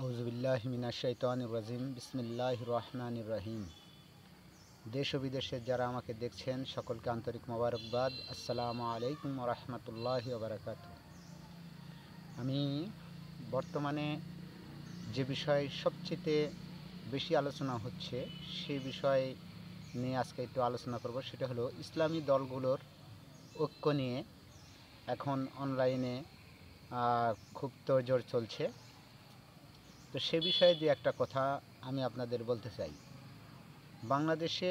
আউযুবিল্লাহি মিনাশ শাইতানির রাজিম বিসমিল্লাহির রহমানির রহিম। দেশ ও বিদেশের যারা আমাকে দেখছেন সকলকে আন্তরিক মোবারকবাদ। আসসালামু আলাইকুম ওয়া রাহমাতুল্লাহি ওয়া বারাকাতুহু। আমি বর্তমানে যে বিষয় সবচেয়ে বেশি আলোচনা হচ্ছে সেই বিষয় নিয়ে আজকে একটু আলোচনা করব। সেটা হলো ইসলামী দলগুলোর ঐক্য নিয়ে এখন অনলাইনে খুব তোড়জোড় চলছে। তো সে বিষয়ে যে একটা কথা আমি আপনাদের বলতে চাই। বাংলাদেশে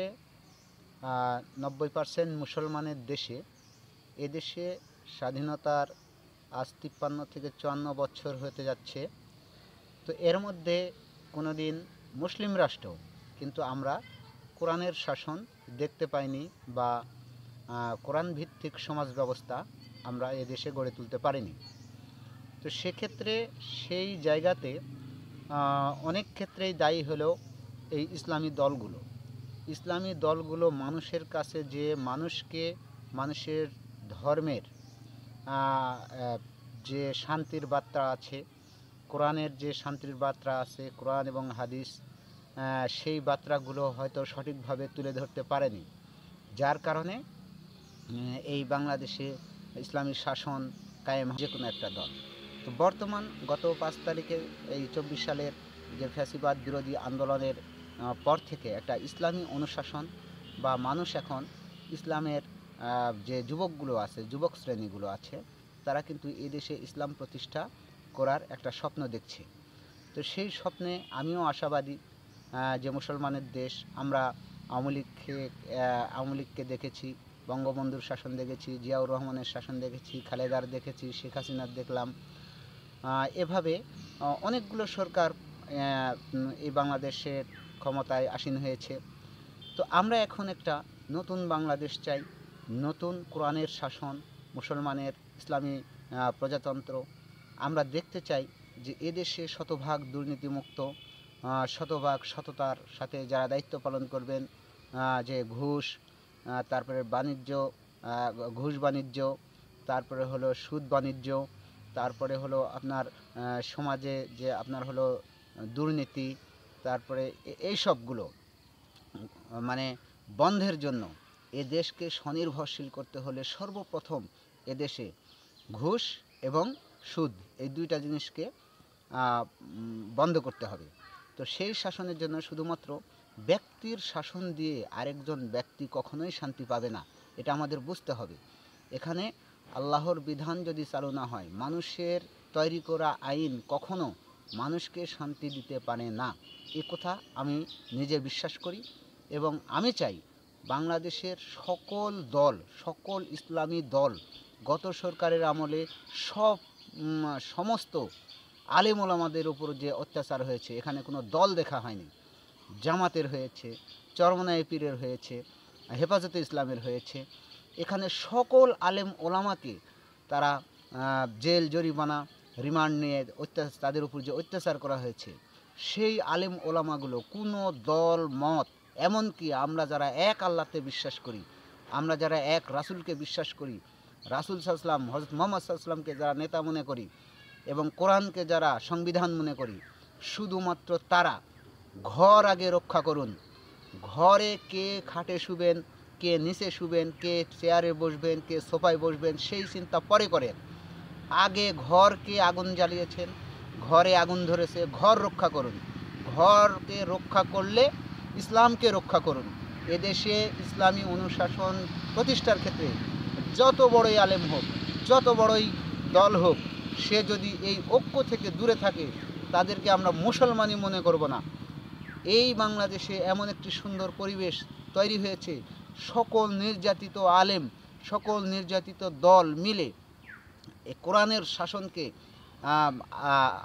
90% মুসলমানের দেশে, এদেশে স্বাধীনতার আজ 53 থেকে 54 বছর হতে যাচ্ছে। তো এর মধ্যে কোনো দিন মুসলিম রাষ্ট্র, কিন্তু আমরা কোরআনের শাসন দেখতে পাইনি বা কোরআন ভিত্তিক সমাজ ব্যবস্থা আমরা এদেশে গড়ে তুলতে পারিনি। তো সেক্ষেত্রে সেই জায়গাতে অনেক ক্ষেত্রেই দায়ী হলো এই ইসলামী দলগুলো। ইসলামী দলগুলো মানুষের কাছে যে মানুষের ধর্মের যে শান্তির বার্তা আছে, কোরআনের যে শান্তির বার্তা আছে, কোরআন এবং হাদিস, সেই বার্তাগুলো হয়তো সঠিকভাবে তুলে ধরতে পারেনি, যার কারণে এই বাংলাদেশে ইসলামী শাসন কায়েম যে কোনো একটা দল। তো বর্তমান গত 5 তারিখে এই 24 সালের যে ফ্যাসিবাদ বিরোধী আন্দোলনের পর থেকে একটা ইসলামী অনুশাসন বা মানুষ এখন ইসলামের যে যুবকগুলো আছে, যুবক শ্রেণীগুলো আছে, তারা কিন্তু এই দেশে ইসলাম প্রতিষ্ঠা করার একটা স্বপ্ন দেখছে। তো সেই স্বপ্নে আমিও আশাবাদী যে মুসলমানের দেশ। আমরা আওয়ামী লীগকে দেখেছি, বঙ্গবন্ধুর শাসন দেখেছি, জিয়াউর রহমানের শাসন দেখেছি, খালেদার দেখেছি, শেখ হাসিনার দেখলাম। এভাবে অনেকগুলো সরকার এই বাংলাদেশের ক্ষমতায় আসীন হয়েছে। তো আমরা এখন একটা নতুন বাংলাদেশ চাই, নতুন কোরআনের শাসন, মুসলমানের ইসলামী প্রজাতন্ত্র আমরা দেখতে চাই। যে এদেশে শতভাগ দুর্নীতিমুক্ত, শতভাগ সততার সাথে যারা দায়িত্ব পালন করবেন, যে ঘুষ, তারপরে বাণিজ্য, ঘুষ বাণিজ্য, তারপরে হলো সুদ বাণিজ্য, তারপরে হলো আপনার সমাজে যে আপনার হলো দুর্নীতি, তারপরে এই সবগুলো মানে বন্ধের জন্য এ দেশকে স্বনির্ভরশীল করতে হলে সর্বপ্রথম এদেশে ঘুষ এবং সুদ, এই দুইটা জিনিসকে বন্ধ করতে হবে। তো সেই শাসনের জন্য শুধুমাত্র ব্যক্তির শাসন দিয়ে আরেকজন ব্যক্তি কখনোই শান্তি পাবে না, এটা আমাদের বুঝতে হবে। এখানে আল্লাহর বিধান যদি চালু না হয়, মানুষের তৈরি করা আইন কখনো মানুষকে শান্তি দিতে পারে না। এ কথা আমি নিজে বিশ্বাস করি এবং আমি চাই বাংলাদেশের সকল দল, সকল ইসলামী দল, গত সরকারের আমলে সমস্ত আলেম ওলামাদের উপর যে অত্যাচার হয়েছে, এখানে কোনো দল দেখা হয়নি। জামাতের হয়েছে, চরমনাই পীরের হয়েছে, হেফাজতে ইসলামের হয়েছে। এখানে সকল আলেম ওলামাকে তারা জেল জরিমানা রিমান্ড নিয়ে তাদের উপর যে অত্যাচার করা হয়েছে, সেই আলেম ওলামাগুলো কোনো দল মত, এমনকি আমরা যারা এক আল্লাহতে বিশ্বাস করি, আমরা যারা এক রাসূলকে বিশ্বাস করি, রাসূল সাল্লাল্লাহু আলাইহি ওয়াসাল্লাম হযরত মুহাম্মদ সাল্লাল্লাহু আলাইহি ওয়াসাল্লামকে যারা নেতা মনে করি এবং কোরআনকে যারা সংবিধান মনে করি, শুধুমাত্র তারা ঘর আগে রক্ষা করুন। ঘরে কে খাটে শুবেন, কে নিচে শুবেন, কে চেয়ারে বসবেন, কে সোফায় বসবেন, সেই চিন্তা পরে করেন। আগে ঘরকে আগুন জ্বালিয়েছেন, ঘরে আগুন ধরেছে, ঘর রক্ষা করুন। ঘরকে রক্ষা করলে ইসলামকে রক্ষা করুন। এদেশে ইসলামী অনুশাসন প্রতিষ্ঠার ক্ষেত্রে যত বড়ই আলেম হোক, যত বড়ই দল হোক, সে যদি এই ঐক্য থেকে দূরে থাকে, তাদেরকে আমরা মুসলমানই মনে করব না। এই বাংলাদেশে এমন একটি সুন্দর পরিবেশ তৈরি হয়েছে, সকল নির্যাতিত আলেম, সকল নির্যাতিত দল মিলে এই কোরআনের শাসনকে,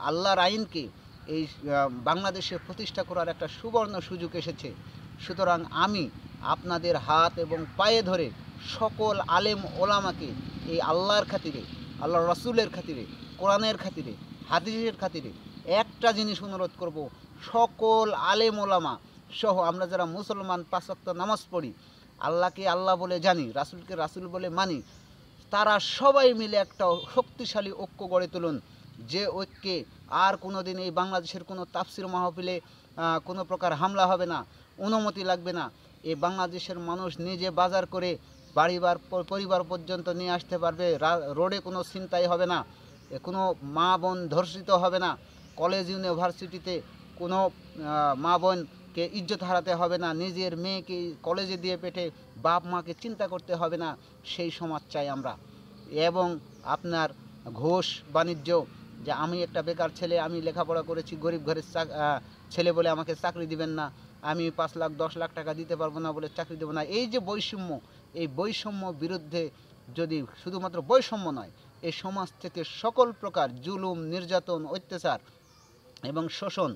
আল্লাহর আইনকে এই বাংলাদেশে প্রতিষ্ঠা করার একটা সুবর্ণ সুযোগ এসেছে। সুতরাং আমি আপনাদের হাত এবং পায়ে ধরে সকল আলেম ওলামাকে এই আল্লাহর খাতিরে, আল্লাহর রাসূলের খাতিরে, কোরআনের খাতিরে, হাদিসের খাতিরে একটা জিনিস অনুরোধ করব, সকল আলেম ওলামা সহ আমরা যারা মুসলমান 5 ওয়াক্ত নামাজ পড়ি, আল্লাহকে আল্লাহ বলে জানি, রাসূলকে রাসূল বলে মানি, তারা সবাই মিলে একটা শক্তিশালী ঐক্য গড়ে তুলুন, যে ঐক্যে আর কোনো দিন এই বাংলাদেশের কোনো তাফসির মাহফিলে কোনো প্রকার হামলা হবে না, অনুমতি লাগবে না। এই বাংলাদেশের মানুষ নিজে বাজার করে পরিবার পর্যন্ত নিয়ে আসতে পারবে, রোডে কোনো ছিনতাই হবে না, কোনো মা বোন ধর্ষিত হবে না, কলেজ ইউনিভার্সিটিতে কোনো মা বোনকে ইজ্জত হারাতে হবে না, নিজের মেয়েকে কলেজে দিয়ে পেটে বাপ মাকে চিন্তা করতে হবে না। সেই সমাজ চাই আমরা। এবং আপনার ঘুষ বাণিজ্য, যে আমি একটা বেকার ছেলে, আমি লেখাপড়া করেছি, গরিব ঘরের ছেলে বলে আমাকে চাকরি দিবেন না, আমি 5 লাখ 10 লাখ টাকা দিতে পারবো না বলে চাকরি দেবো না, এই যে বৈষম্য, এই বৈষম্য বিরুদ্ধে যদি শুধুমাত্র বৈষম্য নয়, এই সমাজ থেকে সকল প্রকার জুলুম, নির্যাতন, অত্যাচার এবং শোষণ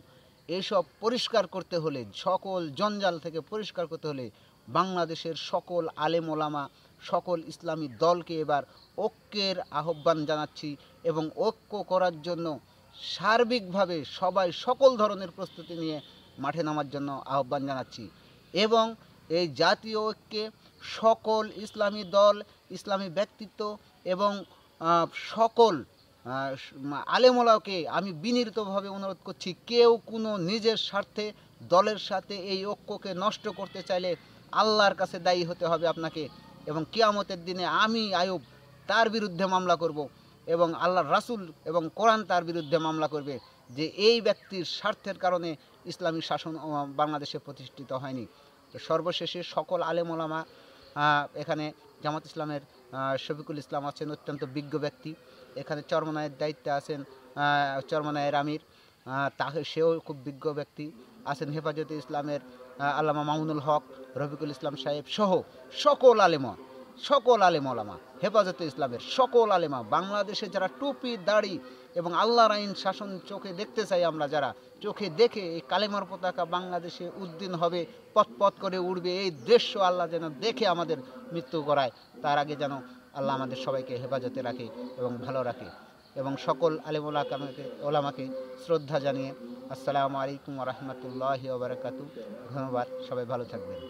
এইসব পরিষ্কার করতে হলে, সকল জঞ্জাল থেকে পরিষ্কার করতে হলে বাংলাদেশের সকল আলেম ওলামা, সকল ইসলামী দলকে এবার ঐক্যের আহ্বান জানাচ্ছি এবং ঐক্য করার জন্য সার্বিকভাবে সবাই সকল ধরনের প্রস্তুতি নিয়ে মাঠে নামার জন্য আহ্বান জানাচ্ছি। এবং এই জাতীয় ঐক্যে সকল ইসলামী দল, ইসলামী ব্যক্তিত্ব এবং সকল আলেমোলাকে আমি বিনীতভাবে অনুরোধ করছি, কেউ কোনো নিজের স্বার্থে দলের সাথে এই ঐক্যকে নষ্ট করতে চাইলে আল্লাহর কাছে দায়ী হতে হবে আপনাকে। এবং কিয়ামতের দিনে আমি আয়ুব তার বিরুদ্ধে মামলা করব এবং আল্লাহর রাসূল এবং কোরআন তার বিরুদ্ধে মামলা করবে যে এই ব্যক্তির স্বার্থের কারণে ইসলামী শাসন বাংলাদেশে প্রতিষ্ঠিত হয়নি। তো সর্বশেষে সকল আলেম ওলামা, এখানে জামাত ইসলামের শফিকুল ইসলাম আছেন, অত্যন্ত বিজ্ঞ ব্যক্তি। এখানে চরমনায়ের দায়িত্বে আছেন চরমনায়ের আমির, তাকে সেও খুব বিজ্ঞ ব্যক্তি আছেন। হেফাজতে ইসলামের আল্লামা মামুনুল হক, রফিকুল ইসলাম সাহেব সহ সকল আলেম ওলামা, হেফাজতে ইসলামের সকল আলেমা, বাংলাদেশে যারা টুপি দাড়ি এবং আল্লাহর আইন শাসন চোখে দেখতে চাই, আমরা যারা চোখে দেখে এই কালেমার পতাকা বাংলাদেশে উদ্দিন হবে, পথ করে উড়বে, এই দৃশ্য আল্লাহ যেন দেখে আমাদের মৃত্যু করায়, তার আগে যেন আল্লাহ আমাদের সবাইকে হেফাজতে রাখে এবং ভালো রাখে। এবং সকল আলেম ওলামাকে শ্রদ্ধা জানিয়ে আসসালামু আলাইকুম ওয়া রাহমাতুল্লাহি ওয়া বারাকাতুহু। ধন্যবাদ, সবাই ভালো থাকবেন।